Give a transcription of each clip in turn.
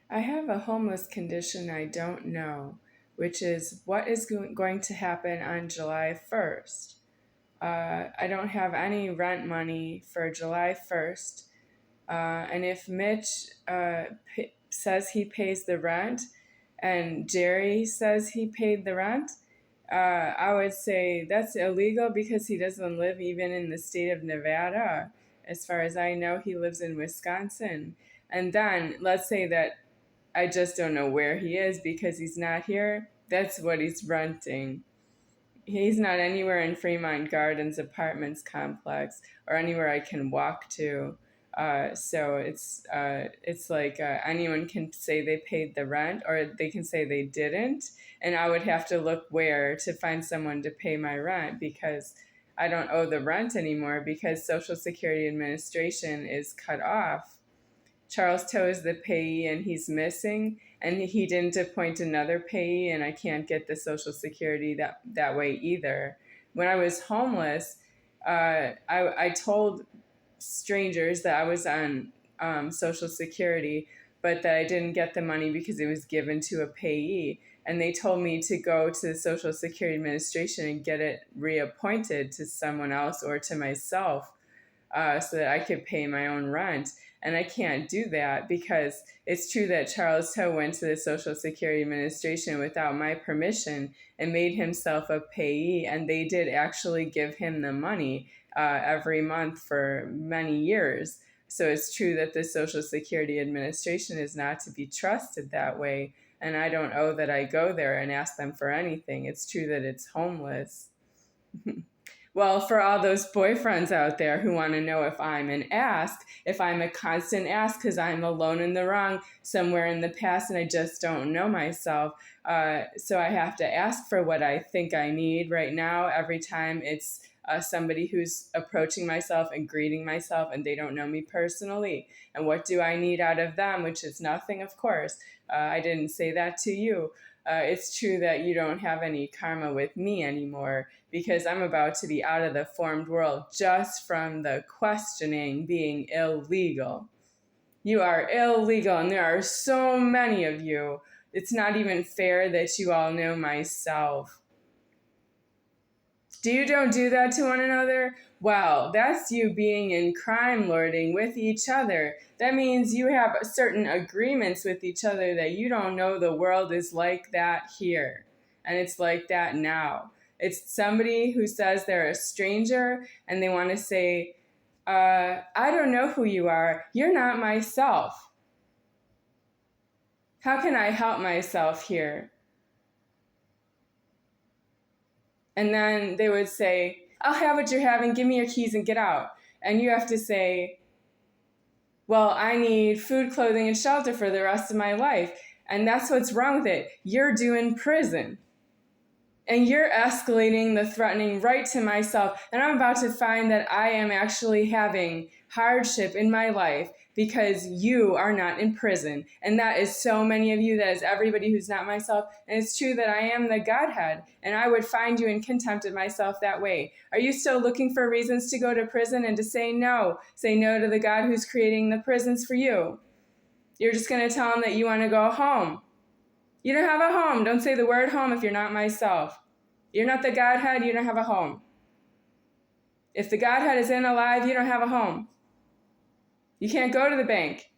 I have a homeless condition I don't know, which is what is going to happen on July 1st. I don't have any rent money for July 1st. And if Mitch says he pays the rent and Jerry says he paid the rent, I would say that's illegal because he doesn't live even in the state of Nevada. As far as I know, he lives in Wisconsin. And then let's say that I just don't know where he is because he's not here. That's what he's renting. He's not anywhere in Fremont Gardens apartments complex or anywhere I can walk to. So it's like anyone can say they paid the rent or they can say they didn't, and I would have to look where to find someone to pay my rent because I don't owe the rent anymore because Social Security Administration is cut off. Charles Toh is the payee and he's missing, and he didn't appoint another payee, and I can't get the Social Security that way either. When I was homeless, I told strangers that I was on Social Security, but that I didn't get the money because it was given to a payee. And they told me to go to the Social Security Administration and get it reappointed to someone else or to myself so that I could pay my own rent. And I can't do that because it's true that Charles Toh went to the Social Security Administration without my permission and made himself a payee. And they did actually give him the money every month for many years. So it's true that the Social Security Administration is not to be trusted that way. And I don't owe that I go there and ask them for anything. It's true that it's homeless. Well, for all those boyfriends out there who want to know if I'm an ask, if I'm a constant ask because I'm alone in the wrong somewhere in the past and I just don't know myself. So I have to ask for what I think I need right now every time it's somebody who's approaching myself and greeting myself and they don't know me personally. And what do I need out of them, which is nothing, of course. I didn't say that to you. It's true that you don't have any karma with me anymore because I'm about to be out of the formed world just from the questioning being illegal. You are illegal, and there are so many of you. It's not even fair that you all know myself. Don't do that to one another? Well, that's you being in crime lording with each other. That means you have certain agreements with each other that you don't know the world is like that here. And it's like that now. It's somebody who says they're a stranger and they want to say, I don't know who you are. You're not myself. How can I help myself here? And then they would say, I'll have what you're having, give me your keys and get out. And you have to say, well, I need food, clothing, and shelter for the rest of my life. And that's what's wrong with it. You're doing prison. And you're escalating the threatening right to myself. And I'm about to find that I am actually having hardship in my life because you are not in prison. And that is so many of you. That is everybody who's not myself. And it's true that I am the Godhead. And I would find you in contempt of myself that way. Are you still looking for reasons to go to prison and to say no? Say no to the God who's creating the prisons for you. You're just going to tell him that you want to go home. You don't have a home. Don't say the word home if you're not myself. You're not the Godhead, you don't have a home. If the Godhead is in alive, you don't have a home. You can't go to the bank.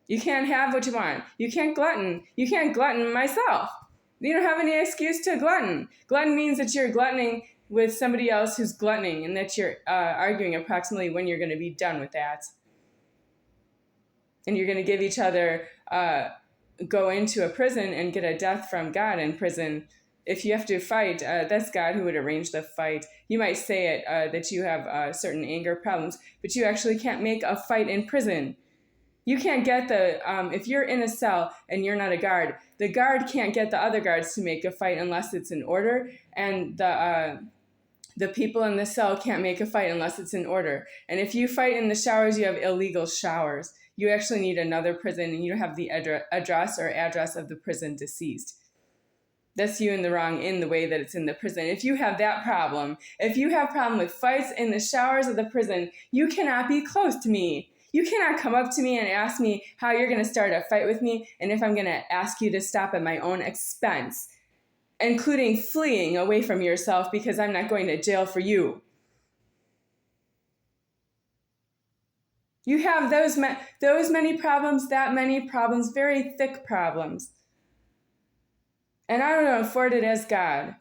You can't have what you want. You can't glutton. You can't glutton myself. You don't have any excuse to glutton. Glutton means that you're gluttoning with somebody else who's gluttoning and that you're arguing approximately when you're going to be done with that. And you're going to give each other, go into a prison and get a death from God in prison. If you have to fight, that's God who would arrange the fight. You might say it that you have certain anger problems, but you actually can't make a fight in prison. You can't get if you're in a cell and you're not a guard, the guard can't get the other guards to make a fight unless it's in order, and the people in the cell can't make a fight unless it's in order. And if you fight in the showers, you have illegal showers. You actually need another prison, and you don't have the address of the prison deceased. That's you in the wrong in the way that it's in the prison. If you have that problem, if you have problem with fights in the showers of the prison, you cannot be close to me. You cannot come up to me and ask me how you're going to start a fight with me and if I'm going to ask you to stop at my own expense, including fleeing away from yourself because I'm not going to jail for you. You have those many problems, that many problems, very thick problems. And I don't afford it as God.